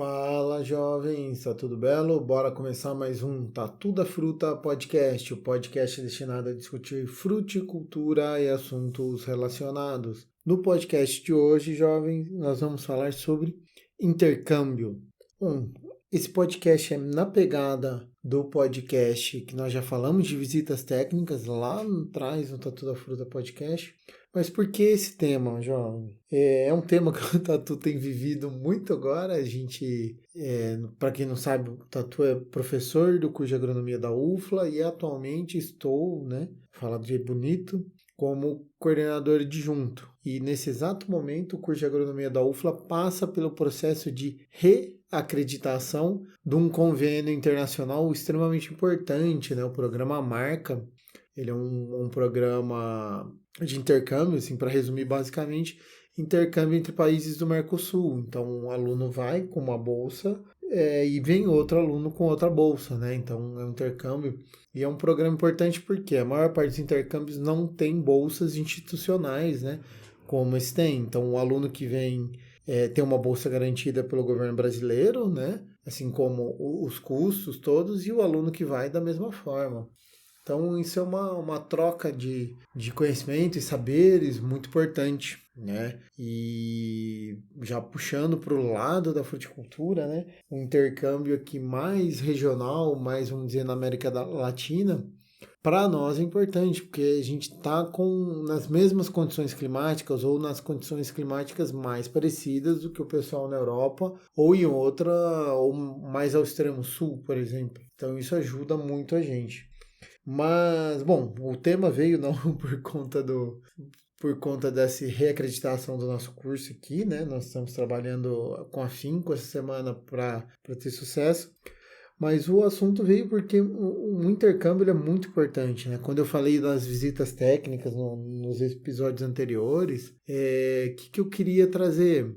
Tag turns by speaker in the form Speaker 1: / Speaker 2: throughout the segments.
Speaker 1: Fala, jovens, tá tudo belo? Bora começar mais um Tatu da Fruta podcast, o podcast destinado a discutir fruticultura e assuntos relacionados. No podcast de hoje, jovens, nós vamos falar sobre intercâmbio. Esse podcast é na pegada do podcast que nós já falamos de visitas técnicas lá atrás no Tatu da Fruta podcast. Mas por que esse tema, jovem? É um tema que o Tatu tem vivido muito agora. Para quem não sabe, o Tatu é professor do curso de agronomia da UFLA e atualmente estou, falar de bonito, como coordenador adjunto. E nesse exato momento, o curso de agronomia da UFLA passa pelo processo de reacreditação de um convênio internacional extremamente importante, o programa Marca. Ele é um programa de intercâmbio, assim, para resumir basicamente, intercâmbio entre países do Mercosul. Então, um aluno vai com uma bolsa e vem outro aluno com outra bolsa, né? Então, é um intercâmbio. E é um programa importante porque a maior parte dos intercâmbios não tem bolsas institucionais, né? Como esse tem. Então, o aluno que vem tem uma bolsa garantida pelo governo brasileiro, né? Assim como os custos todos, e o aluno que vai da mesma forma. Então, isso é uma troca de conhecimento e saberes muito importante, né? E já puxando para o lado da fruticultura, né? Um intercâmbio aqui mais regional, mais, vamos dizer, na América Latina, para nós é importante, porque a gente está nas mesmas condições climáticas ou nas condições climáticas mais parecidas do que o pessoal na Europa ou em outra, ou mais ao extremo sul, por exemplo. Então, isso ajuda muito a gente. Mas, bom, o tema veio não por conta dessa reacreditação do nosso curso aqui, né? Nós estamos trabalhando com afinco essa semana para ter sucesso. Mas o assunto veio porque o intercâmbio é muito importante, né? Quando eu falei das visitas técnicas nos episódios anteriores, que eu queria trazer?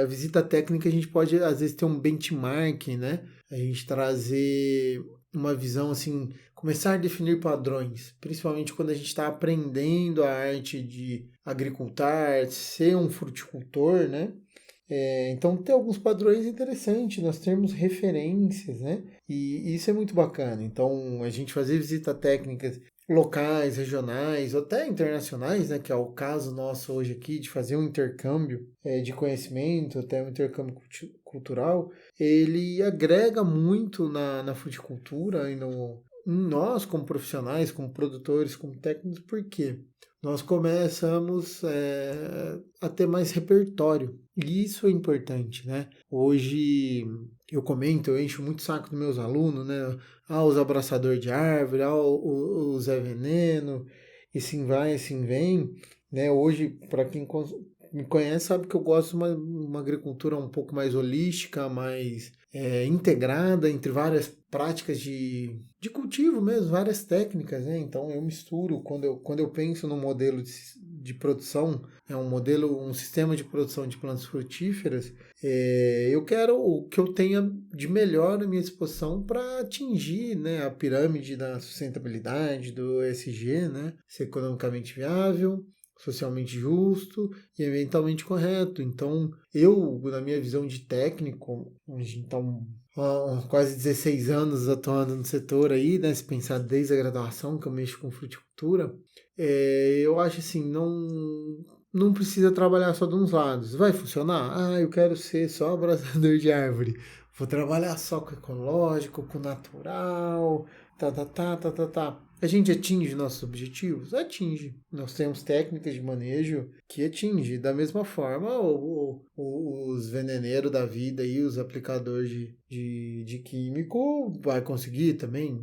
Speaker 1: A visita técnica a gente pode, às vezes, ter um benchmark, né? A gente trazer uma visão, assim, começar a definir padrões, principalmente quando a gente está aprendendo a arte de agricultar, ser um fruticultor, né? Então, ter alguns padrões é interessante, nós termos referências, né? E isso é muito bacana. Então, a gente fazer visita técnicas locais, regionais, ou até internacionais, né? Que é o caso nosso hoje aqui, de fazer um intercâmbio de conhecimento, até um intercâmbio cultural, ele agrega muito na fruticultura e em nós, como profissionais, como produtores, como técnicos, por quê? Nós começamos a ter mais repertório. E isso é importante, né? Hoje eu encho muito o saco dos meus alunos, né? Os abraçador de árvore, o Zé Veneno, e assim vai, assim vem, né? Hoje, para quem me conhece, sabe que eu gosto de uma agricultura um pouco mais holística, mais integrada entre várias práticas de cultivo mesmo, várias técnicas, né? Então eu misturo, quando eu penso no modelo de produção, um sistema de produção de plantas frutíferas, eu quero o que eu tenha de melhor na minha disposição para atingir, né, a pirâmide da sustentabilidade, do ESG, né? Ser economicamente viável, socialmente justo e ambientalmente correto. Então, na minha visão de técnico, então, há quase 16 anos atuando no setor aí, né, se pensar desde a graduação que eu mexo com fruticultura, eu acho assim, não precisa trabalhar só de uns lados. Vai funcionar? Eu quero ser só abraçador de árvore. Vou trabalhar só com ecológico, com natural, tá. A gente atinge nossos objetivos? Atinge. Nós temos técnicas de manejo que atinge. Da mesma forma, os veneneiros da vida e os aplicadores de químico vai conseguir também.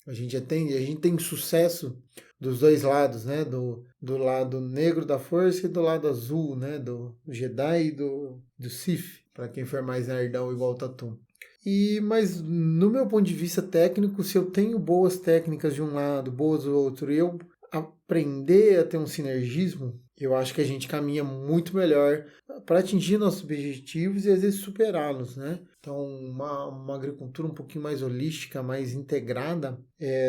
Speaker 1: A gente tem sucesso dos dois lados, né? Do lado negro da força e do lado azul, né? Do Jedi e do Sith, para quem for mais nerdão igual o Tatum. Mas no meu ponto de vista técnico, se eu tenho boas técnicas de um lado, boas do outro, e eu aprender a ter um sinergismo, eu acho que a gente caminha muito melhor para atingir nossos objetivos e às vezes superá-los, né? Então, uma agricultura um pouquinho mais holística, mais integrada,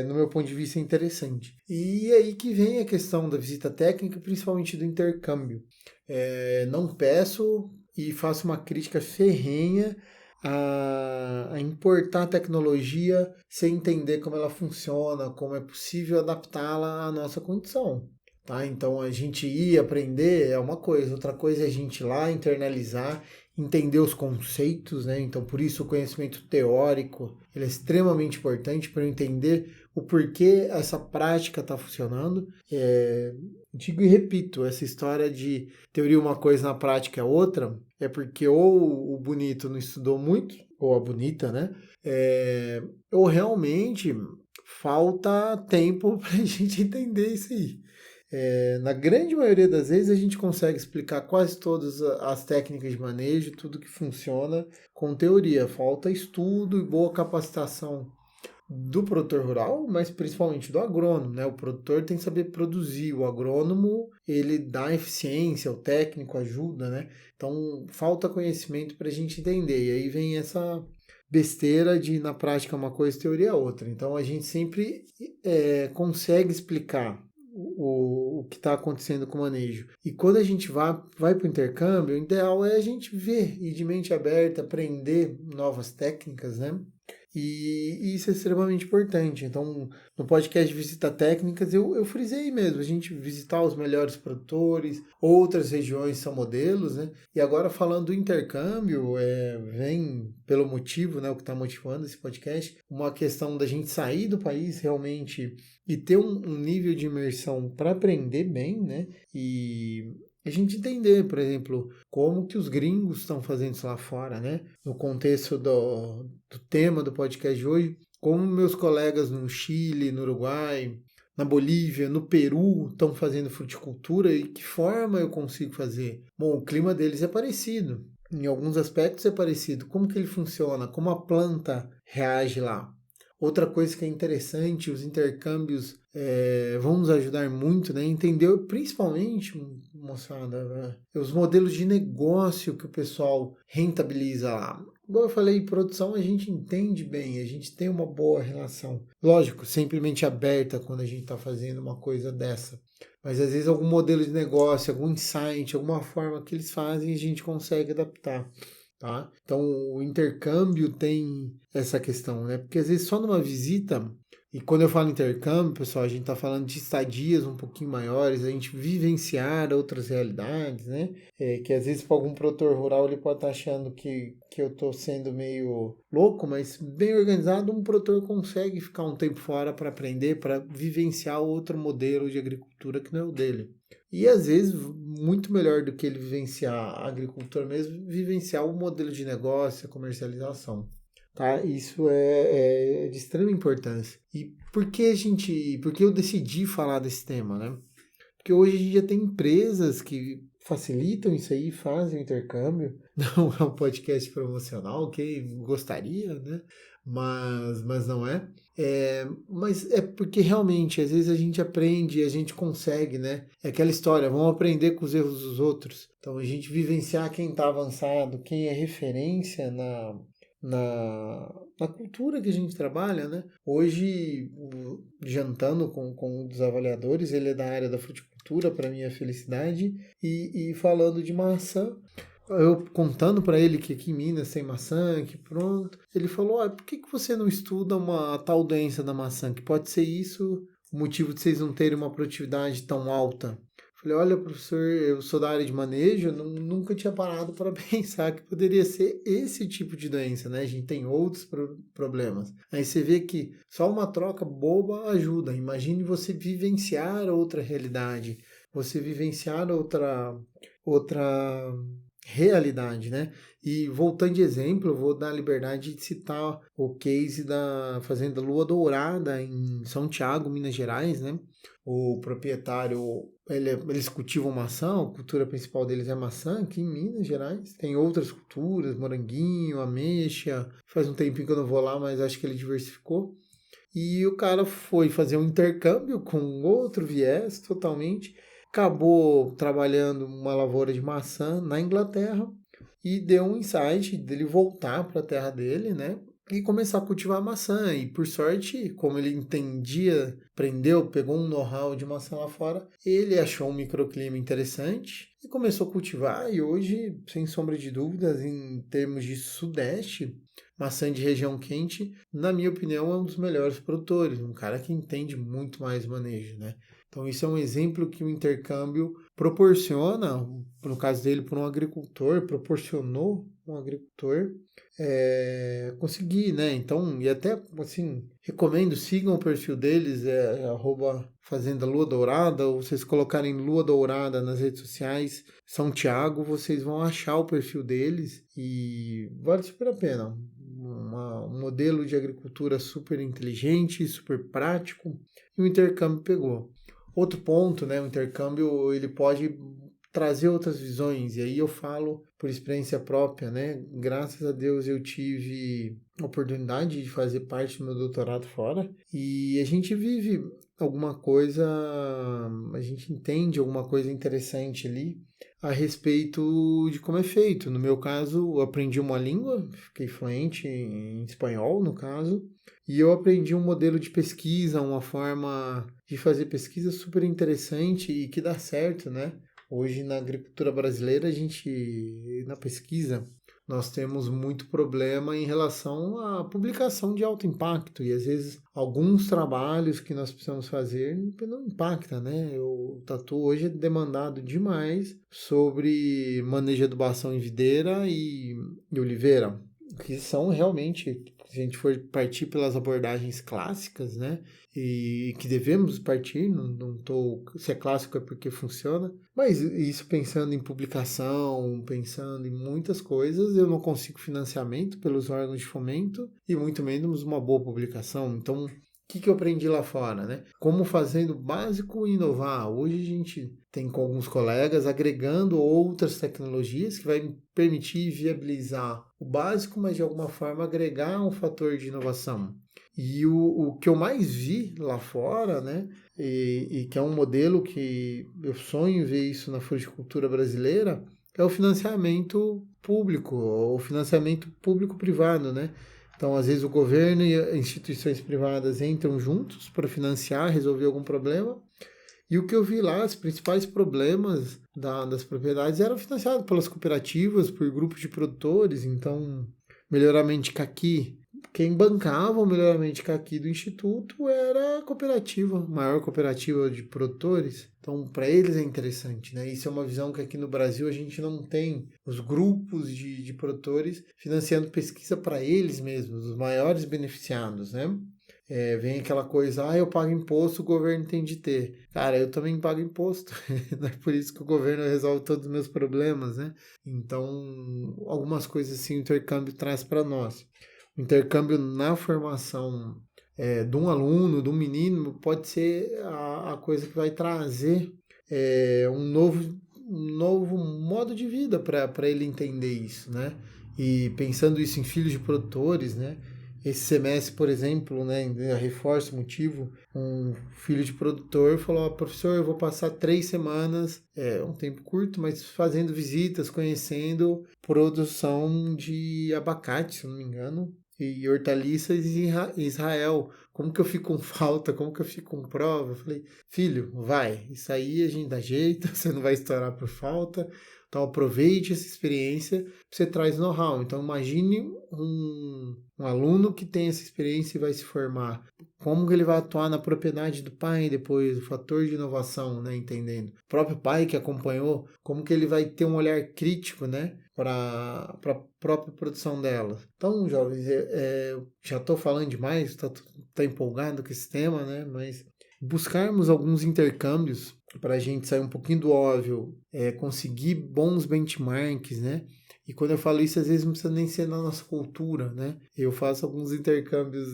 Speaker 1: no meu ponto de vista, é interessante. E aí que vem a questão da visita técnica, principalmente do intercâmbio. Não peço e faço uma crítica ferrenha a importar tecnologia sem entender como ela funciona, como é possível adaptá-la à nossa condição. Tá? Então a gente ir aprender é uma coisa, outra coisa é a gente ir lá internalizar, entender os conceitos, né? Então por isso o conhecimento teórico ele é extremamente importante para eu entender o porquê essa prática está funcionando. Digo e repito, essa história de teoria uma coisa na prática é outra, é porque ou o bonito não estudou muito, ou a bonita, né? Ou realmente falta tempo para a gente entender isso aí. Na grande maioria das vezes a gente consegue explicar quase todas as técnicas de manejo, tudo que funciona com teoria. Falta estudo e boa capacitação do produtor rural, mas principalmente do agrônomo, né? O produtor tem que saber produzir, o agrônomo ele dá eficiência, o técnico ajuda, né? Então falta conhecimento para a gente entender. E aí vem essa besteira de na prática uma coisa, teoria é outra. Então a gente sempre consegue explicar o que está acontecendo com o manejo. E quando a gente vai para o intercâmbio, o ideal é a gente ver e de mente aberta, aprender novas técnicas, né? E isso é extremamente importante. Então, no podcast Visita Técnicas, eu frisei mesmo, a gente visitar os melhores produtores, outras regiões são modelos, né? E agora falando do intercâmbio, vem pelo motivo, né, o que está motivando esse podcast, uma questão da gente sair do país realmente e ter um nível de imersão para aprender bem, né? E a gente entender, por exemplo, como que os gringos estão fazendo isso lá fora, né? No contexto do tema do podcast de hoje, como meus colegas no Chile, no Uruguai, na Bolívia, no Peru estão fazendo fruticultura e que forma eu consigo fazer. Bom, o clima deles é parecido, em alguns aspectos é parecido. Como que ele funciona? Como a planta reage lá? Outra coisa que é interessante, os intercâmbios vão nos ajudar muito, né? Entender principalmente, moçada, os modelos de negócio que o pessoal rentabiliza lá. Como eu falei, produção a gente entende bem, a gente tem uma boa relação. Lógico, simplesmente aberta quando a gente está fazendo uma coisa dessa. Mas às vezes algum modelo de negócio, algum insight, alguma forma que eles fazem, a gente consegue adaptar. Tá? Então o intercâmbio tem essa questão, né? Porque às vezes só numa visita, e quando eu falo intercâmbio, pessoal, a gente está falando de estadias um pouquinho maiores, a gente vivenciar outras realidades, né? Que às vezes para algum produtor rural ele pode estar achando que eu estou sendo meio louco, mas bem organizado, um produtor consegue ficar um tempo fora para aprender, para vivenciar outro modelo de agricultura que não é o dele. E às vezes, muito melhor do que ele vivenciar a agricultura mesmo, vivenciar o modelo de negócio, a comercialização. Tá? Isso é de extrema importância. E por que eu decidi falar desse tema, né? Porque hoje a gente já tem empresas que facilitam isso aí, fazem o intercâmbio. Não é um podcast promocional, quem gostaria, né? Mas não é. Mas é porque realmente, às vezes a gente aprende e a gente consegue, né? É aquela história, vamos aprender com os erros dos outros. Então a gente vivenciar quem está avançado, quem é referência na cultura que a gente trabalha, né? Hoje, jantando com um dos avaliadores, ele é da área da fruticultura, para minha felicidade, e falando de maçã, eu contando para ele que aqui em Minas tem maçã, que pronto, ele falou, por que você não estuda uma tal doença da maçã, que pode ser isso o motivo de vocês não terem uma produtividade tão alta? Falei, olha, professor, eu sou da área de manejo, eu nunca tinha parado para pensar que poderia ser esse tipo de doença, né? A gente tem outros problemas. Aí você vê que só uma troca boba ajuda. Imagine você vivenciar outra realidade, você vivenciar outra realidade, né? E voltando de exemplo, eu vou dar a liberdade de citar o case da Fazenda Lua Dourada em São Tiago, Minas Gerais, né? O proprietário, eles cultivam maçã, a cultura principal deles é maçã aqui em Minas Gerais. Tem outras culturas, moranguinho, ameixa. Faz um tempinho que eu não vou lá, mas acho que ele diversificou. E o cara foi fazer um intercâmbio com outro viés totalmente. Acabou trabalhando uma lavoura de maçã na Inglaterra e deu um insight dele voltar para a terra dele, né? e começar a cultivar maçã. E por sorte, como ele entendia, aprendeu, pegou um know-how de maçã lá fora, ele achou um microclima interessante e começou a cultivar. E hoje, sem sombra de dúvidas, em termos de sudeste, maçã de região quente, na minha opinião, é um dos melhores produtores, um cara que entende muito mais manejo, né? Então, isso é um exemplo que o intercâmbio proporciona, no caso dele, por um agricultor, proporcionou um agricultor conseguir, né? Então, e até, assim, recomendo, sigam o perfil deles, @Fazenda Lua Dourada, ou vocês colocarem Lua Dourada nas redes sociais, São Tiago, vocês vão achar o perfil deles e vale super a pena. Um modelo de agricultura super inteligente, super prático, e o intercâmbio pegou. Outro ponto, né, o intercâmbio ele pode trazer outras visões, e aí eu falo por experiência própria, né? Graças a Deus eu tive a oportunidade de fazer parte do meu doutorado fora, e a gente vive alguma coisa, a gente entende alguma coisa interessante ali a respeito de como é feito. No meu caso, eu aprendi uma língua, fiquei fluente em espanhol, no caso, e eu aprendi um modelo de pesquisa, uma forma de fazer pesquisa super interessante e que dá certo, né? Hoje na agricultura brasileira, na pesquisa, nós temos muito problema em relação à publicação de alto impacto e às vezes alguns trabalhos que nós precisamos fazer não impacta, né? O tatu hoje é demandado demais sobre manejo de adubação em videira e oliveira, que são realmente, se a gente for partir pelas abordagens clássicas, né? E que devemos partir, não tô, se é clássico é porque funciona, mas isso pensando em publicação, pensando em muitas coisas, eu não consigo financiamento pelos órgãos de fomento e muito menos uma boa publicação. Então, o que eu aprendi lá fora, né? Como fazendo básico e inovar. Hoje a gente tem com alguns colegas agregando outras tecnologias que vai permitir viabilizar o básico, mas de alguma forma agregar um fator de inovação. E o que eu mais vi lá fora, né, e que é um modelo que eu sonho em ver isso na fruticultura brasileira, é o financiamento público, ou financiamento público-privado, né? Então, às vezes, o governo e instituições privadas entram juntos para financiar, resolver algum problema. E o que eu vi lá, os principais problemas das propriedades eram financiados pelas cooperativas, por grupos de produtores. Então, melhoramento de caqui. Quem bancava o melhoramento de caqui do Instituto era a cooperativa, a maior cooperativa de produtores. Então, para eles é interessante, né? Isso é uma visão que aqui no Brasil a gente não tem. Os grupos de produtores financiando pesquisa para eles mesmos, os maiores beneficiados, né? Vem aquela coisa, eu pago imposto, o governo tem de ter. Cara, eu também pago imposto. Não é por isso que o governo resolve todos os meus problemas, né? Então, algumas coisas assim o intercâmbio traz para nós. O intercâmbio na formação de um aluno, de um menino, pode ser a coisa que vai trazer um novo modo de vida para ele entender isso, né? E pensando isso em filhos de produtores, né? Esse semestre, por exemplo, né, reforço o motivo, um filho de produtor falou, professor, eu vou passar 3 semanas, um tempo curto, mas fazendo visitas, conhecendo produção de abacate, se não me engano, e hortaliças em Israel. Como que eu fico com falta? Como que eu fico com prova? Eu falei, filho, vai, isso aí a gente dá jeito, você não vai estourar por falta. Então aproveite essa experiência, você traz know-how. Então imagine um aluno que tem essa experiência e vai se formar. Como que ele vai atuar na propriedade do pai depois, o fator de inovação, né? Entendendo. O próprio pai que acompanhou, como que ele vai ter um olhar crítico, né? Para a própria produção dela. Então, jovens, já estou falando demais, tá empolgado com esse tema, né? Mas buscarmos alguns intercâmbios para a gente sair um pouquinho do óbvio, conseguir bons benchmarks, né? E quando eu falo isso, às vezes não precisa nem ser na nossa cultura, né? Eu faço alguns intercâmbios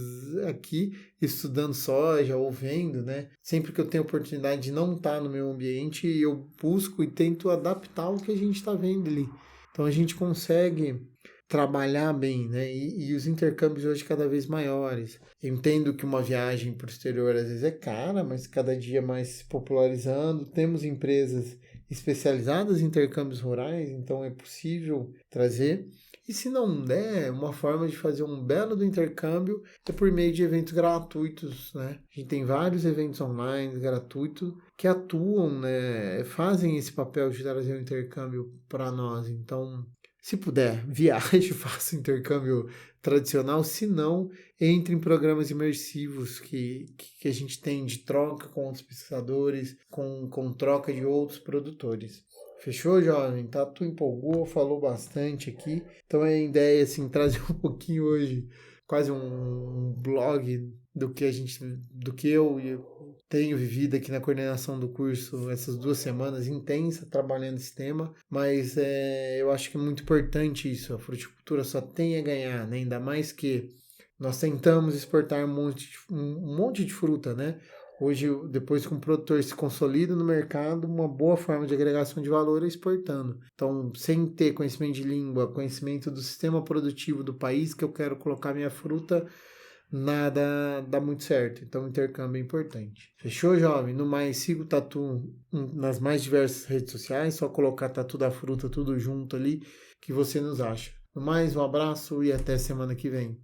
Speaker 1: aqui, estudando soja ou vendo, né? Sempre que eu tenho oportunidade de não estar no meu ambiente, eu busco e tento adaptar o que a gente está vendo ali. Então a gente consegue trabalhar bem, né? E os intercâmbios hoje cada vez maiores. Eu entendo que uma viagem para o exterior às vezes é cara, mas cada dia mais se popularizando. Temos empresas especializadas em intercâmbios rurais, então é possível trazer. E se não der, uma forma de fazer um belo do intercâmbio é por meio de eventos gratuitos, né? A gente tem vários eventos online gratuitos que atuam, né? Fazem esse papel de trazer o intercâmbio para nós. Então, se puder, viaje, faça o intercâmbio tradicional. Se não, entre em programas imersivos que a gente tem de troca com outros pesquisadores, com troca de outros produtores. Fechou, jovem? Tá, tu empolgou, falou bastante aqui. Então a ideia é assim, trazer um pouquinho hoje, quase um blog do que eu tenho vivido aqui na coordenação do curso essas 2 semanas intensa trabalhando esse tema, mas eu acho que é muito importante isso. A fruticultura só tem a ganhar, né? Ainda mais que nós tentamos exportar um monte de fruta, né? Hoje, depois que um produtor se consolida no mercado, uma boa forma de agregação de valor é exportando. Então, sem ter conhecimento de língua, conhecimento do sistema produtivo do país que eu quero colocar minha fruta, nada dá muito certo. Então, o intercâmbio é importante. Fechou, jovem? No mais, siga o Tatu nas mais diversas redes sociais, só colocar Tatu da Fruta tudo junto ali que você nos acha. No mais, um abraço e até semana que vem.